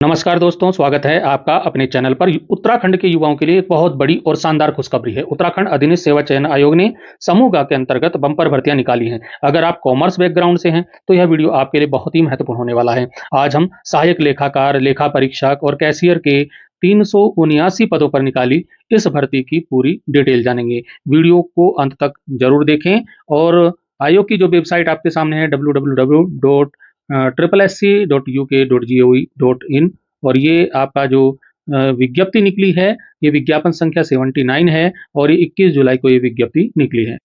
नमस्कार दोस्तों, स्वागत है आपका अपने चैनल पर। उत्तराखंड के युवाओं के लिए एक बहुत बड़ी और शानदार खुशखबरी है। उत्तराखंड अधीनस्थ सेवा चयन आयोग ने समूह ग के अंतर्गत बम्पर भर्तियां निकाली हैं। अगर आप कॉमर्स बैकग्राउंड से हैं तो यह वीडियो आपके लिए बहुत ही महत्वपूर्ण होने वाला है। आज हम सहायक लेखाकार, लेखा परीक्षक और कैशियर के 379 पदों पर निकाली इस भर्ती की पूरी डिटेल जानेंगे। वीडियो को अंत तक जरूर देखें और आयोग की जो वेबसाइट आपके सामने है www.sssc.uk.gov.in और ये आपका जो विज्ञप्ति निकली है, ये विज्ञापन संख्या 79 है और ये 21 जुलाई को ये विज्ञप्ति निकली है।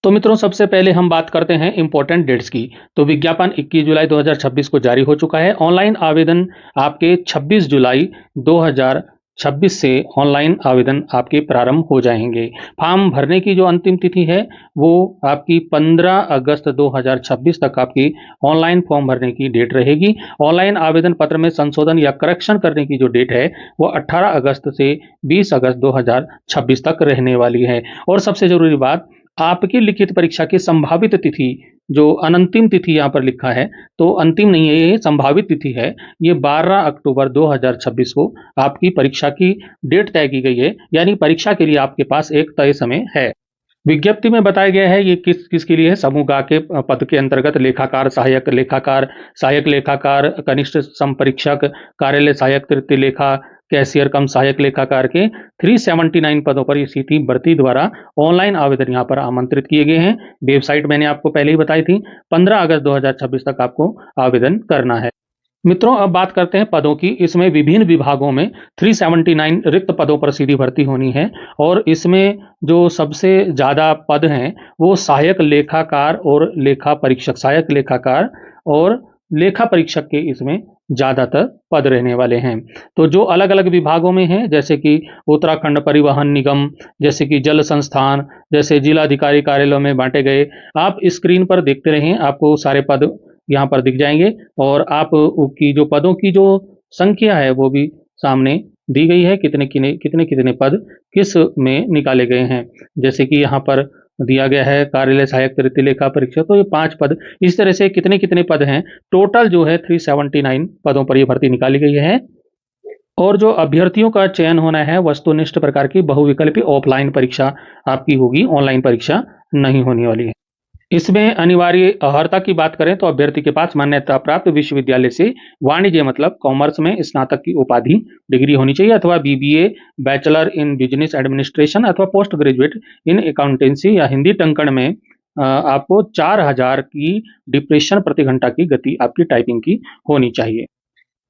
तो मित्रों, सबसे पहले हम बात करते हैं इंपॉर्टेंट डेट्स की। तो विज्ञापन 21 जुलाई 2026 को जारी हो चुका है। ऑनलाइन आवेदन आपके 26 जुलाई 2026 से ऑनलाइन आवेदन आपके प्रारंभ हो जाएंगे। फॉर्म भरने की जो अंतिम तिथि है वो आपकी 15 अगस्त 2026 तक आपकी ऑनलाइन फॉर्म भरने की डेट रहेगी। ऑनलाइन आवेदन पत्र में संशोधन या करेक्शन करने की जो डेट है वो 18 अगस्त से 20 अगस्त 2026 तक रहने वाली है। और सबसे जरूरी बात, आपकी लिखित परीक्षा की संभावित तिथि, जो अनंतिम तिथि यहाँ पर लिखा है, तो अंतिम नहीं है, ये संभावित तिथि है। ये 12 अक्टूबर 2026 को आपकी परीक्षा की डेट तय की गई है, यानी परीक्षा के लिए आपके पास एक तय समय है। विज्ञप्ति में बताया गया है ये किसके लिए है। समूह ग के पद के अंतर्गत लेखाकार, सहायक लेखाकार, कनिष्ठ संपरीक्षक, कार्यालय सहायक, तृतीय लेखा, कैशियर कम सहायक लेखाकार के 379 पदों पर इसी थी भर्ती द्वारा ऑनलाइन आवेदन यहाँ पर आमंत्रित किए गए हैं। वेबसाइट मैंने आपको पहले ही बताई थी। 15 अगस्त 2026 तक आपको आवेदन करना है। मित्रों, अब बात करते हैं पदों की। इसमें विभिन्न विभागों में 379 रिक्त पदों पर सीधी भर्ती होनी है और इसमें जो सबसे ज़्यादा पद हैं वो सहायक लेखाकार और लेखा परीक्षक, सहायक लेखाकार और लेखा परीक्षक के इसमें ज़्यादातर पद रहने वाले हैं। तो जो अलग अलग विभागों में हैं, जैसे कि उत्तराखंड परिवहन निगम, जैसे कि जल संस्थान, जैसे जिलाधिकारी कार्यालयों में बांटे गए, आप स्क्रीन पर देखते रहें, आपको सारे पद यहाँ पर दिख जाएंगे और आप की जो पदों की जो संख्या है वो भी सामने दी गई है, कितने कितने कितने पद किस में निकाले गए हैं। जैसे कि यहाँ पर दिया गया है कार्यालय सहायक, तृतीय लेखा परीक्षक, तो ये 5 पद, इस तरह से कितने कितने पद हैं। टोटल जो है 379 पदों पर ये भर्ती निकाली गई है। और जो अभ्यर्थियों का चयन होना है वस्तुनिष्ठ प्रकार की बहुविकल्पी ऑफलाइन परीक्षा आपकी होगी, ऑनलाइन परीक्षा नहीं होने वाली है। इसमें अनिवार्य अर्हता की बात करें तो अभ्यर्थी के पास मान्यता प्राप्त विश्वविद्यालय से वाणिज्य मतलब कॉमर्स में स्नातक की उपाधि डिग्री होनी चाहिए, अथवा BBA, bachelor in business administration अथवा पोस्ट ग्रेजुएट इन अकाउंटेंसी या हिंदी टंकण में आपको 4000 की डिप्रेशन प्रति घंटा की गति आपकी टाइपिंग की होनी चाहिए।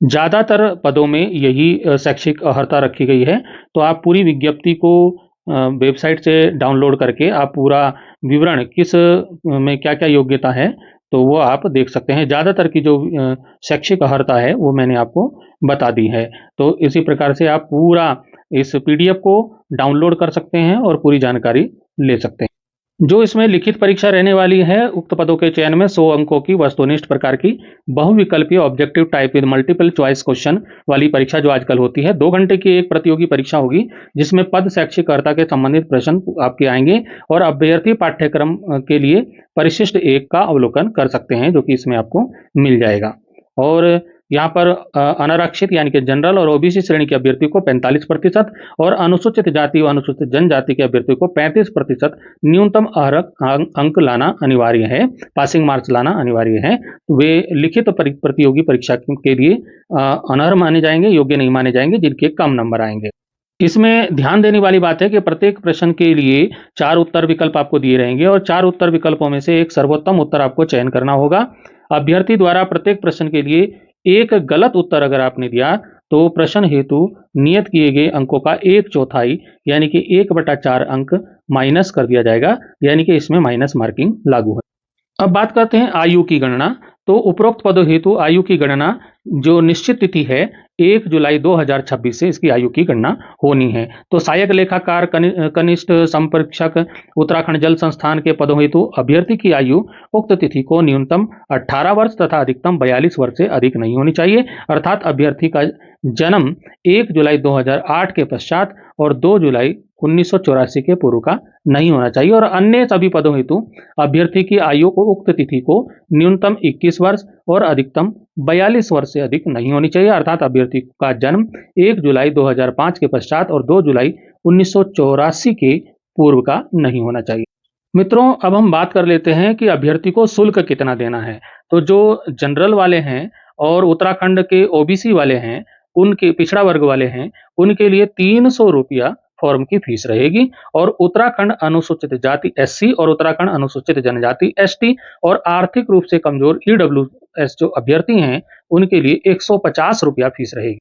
ज़्यादातर पदों में यही शैक्षिक अर्हता रखी गई है। तो आप पूरी विज्ञप्ति को वेबसाइट से डाउनलोड करके आप पूरा विवरण किस में क्या-क्या योग्यता है, तो वो आप देख सकते हैं। ज़्यादातर की जो शैक्षिक अर्हता है वो मैंने आपको बता दी है। तो इसी प्रकार से आप पूरा इस पीडीएफ को डाउनलोड कर सकते हैं और पूरी जानकारी ले सकते हैं। जो इसमें लिखित परीक्षा रहने वाली है, उक्त पदों के चयन में 100 अंकों की वस्तुनिष्ठ प्रकार की बहुविकल्पीय objective type with multiple choice question वाली परीक्षा जो आजकल होती है, 2 घंटे की एक प्रतियोगी परीक्षा होगी जिसमें पद शैक्षिक अर्हता के संबंधित प्रश्न आपके आएंगे और अभ्यर्थी पाठ्यक्रम के लिए परिशिष्ट 1 का अवलोकन कर सकते हैं, जो कि इसमें आपको मिल जाएगा। और यहाँ पर अनारक्षित यानी कि जनरल और ओबीसी श्रेणी के अभ्यर्थी को 45% और अनुसूचित जाति व अनुसूचित जनजाति के अभ्यर्थी को 35% न्यूनतम अंक लाना अनिवार्य है, पासिंग मार्क्स लाना अनिवार्य है। वे लिखित प्रतियोगी परीक्षा के लिए अनर्ह माने जाएंगे, योग्य नहीं माने जाएंगे, जिनके कम नंबर आएंगे। इसमें ध्यान देने वाली बात है कि प्रत्येक प्रश्न के लिए 4 उत्तर विकल्प आपको दिए रहेंगे और 4 उत्तर विकल्पों में से एक सर्वोत्तम उत्तर आपको चयन करना होगा। अभ्यर्थी द्वारा प्रत्येक प्रश्न के लिए एक गलत उत्तर अगर आपने दिया तो प्रश्न हेतु नियत किए गए अंकों का 1/4 यानी कि 1/4 अंक माइनस कर दिया जाएगा, यानी कि इसमें माइनस मार्किंग लागू है। अब बात करते हैं आयु की गणना। तो उपरोक्त पदों हेतु आयु की गणना जो निश्चित तिथि है 1 जुलाई 2026 से इसकी आयु की गणना होनी है। तो सहायक लेखाकार, कनिष्ठ संपरीक्षक, उत्तराखंड जल संस्थान के पदों हेतु अभ्यर्थी की आयु उक्त तिथि को न्यूनतम 18 वर्ष तथा अधिकतम 42 वर्ष से अधिक नहीं होनी चाहिए, अर्थात अभ्यर्थी का जन्म 1 जुलाई 2008 के पश्चात और 2 जुलाई 1984 के पूर्व का नहीं होना चाहिए। और अन्य सभी पदों हेतु अभ्यर्थी की आयु को उक्त तिथि को न्यूनतम 21 वर्ष और अधिकतम 42 वर्ष से अधिक नहीं होनी चाहिए, अर्थात अभ्यर्थी का जन्म 1 जुलाई 2005 के पश्चात और 2 जुलाई 1984 के पूर्व का नहीं होना चाहिए। मित्रों, अब हम बात कर लेते हैं कि अभ्यर्थी को शुल्क कितना देना है। तो जो जनरल वाले हैं और उत्तराखंड के ओबीसी वाले हैं, उनके पिछड़ा वर्ग वाले हैं, उनके लिए 300 रुपया फॉर्म की फीस रहेगी और उत्तराखंड अनुसूचित जाति एससी और उत्तराखंड अनुसूचित जनजाति एसटी और आर्थिक रूप से कमजोर ईडब्ल्यूएस जो अभ्यर्थी हैं, उनके लिए 150 रुपया फीस रहेगी।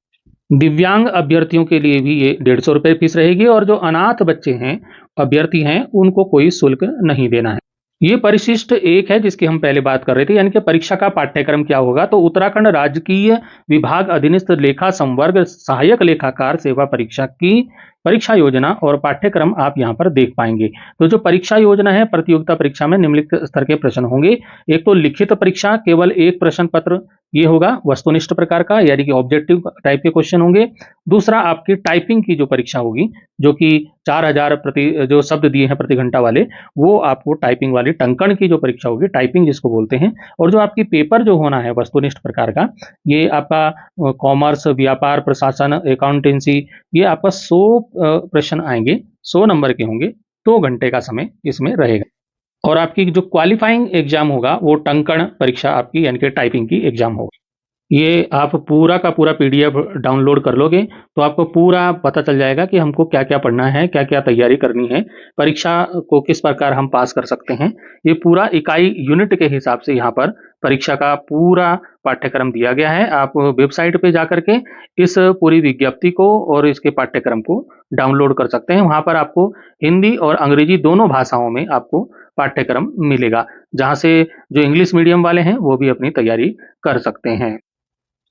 दिव्यांग अभ्यर्थियों के लिए भी ये 150 रुपये फीस रहेगी और जो अनाथ बच्चे हैं, अभ्यर्थी हैं, उनको कोई शुल्क नहीं देना है। ये परिशिष्ट एक है जिसकी हम पहले बात कर रहे थे, यानी कि परीक्षा का पाठ्यक्रम क्या होगा। तो उत्तराखंड राजकीय विभाग अधीनस्थ लेखा संवर्ग सहायक लेखाकार सेवा परीक्षा की परीक्षा योजना और पाठ्यक्रम आप यहाँ पर देख पाएंगे। तो जो परीक्षा योजना है, प्रतियोगिता परीक्षा में निम्नलिखित स्तर के प्रश्न होंगे। एक तो लिखित परीक्षा, केवल एक प्रश्न पत्र ये होगा वस्तुनिष्ठ प्रकार का, यानी कि ऑब्जेक्टिव टाइप के क्वेश्चन होंगे। दूसरा आपकी टाइपिंग की जो परीक्षा होगी, जो कि 4000 प्रति जो शब्द दिए हैं प्रति घंटा वाले, वो आपको टाइपिंग वाली टंकण की जो परीक्षा होगी, टाइपिंग जिसको बोलते हैं। और जो आपकी पेपर जो होना है वस्तुनिष्ठ प्रकार का, ये आपका कॉमर्स, व्यापार, प्रशासन, अकाउंटेंसी, ये आपका 100 प्रश्न आएंगे, 100 नंबर के होंगे। 2 घंटे का समय इसमें रहेगा। और आपकी जो क्वालिफाइंग एग्जाम होगा वो टंकण परीक्षा आपकी, यानी कि टाइपिंग की एग्जाम होगी। ये आप पूरा का पूरा पीडीएफ डाउनलोड कर लोगे तो आपको पूरा पता चल जाएगा कि हमको क्या क्या पढ़ना है, क्या क्या तैयारी करनी है, परीक्षा को किस प्रकार हम पास कर सकते हैं। ये पूरा इकाई यूनिट के हिसाब से यहाँ पर परीक्षा का पूरा पाठ्यक्रम दिया गया है। आप वेबसाइट पे जाकर के इस पूरी विज्ञप्ति को और इसके पाठ्यक्रम को डाउनलोड कर सकते हैं। वहाँ पर आपको हिंदी और अंग्रेजी दोनों भाषाओं में आपको पाठ्यक्रम मिलेगा, जहाँ से जो इंग्लिश मीडियम वाले हैं वो भी अपनी तैयारी कर सकते हैं।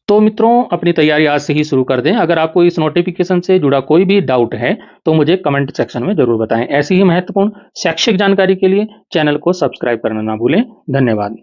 तो मित्रों, अपनी तैयारी आज से ही शुरू कर दें। अगर आपको इस नोटिफिकेशन से जुड़ा कोई भी डाउट है तो मुझे कमेंट सेक्शन में जरूर बताएं। ऐसी ही महत्वपूर्ण शैक्षिक जानकारी के लिए चैनल को सब्सक्राइब करना ना भूलें। धन्यवाद।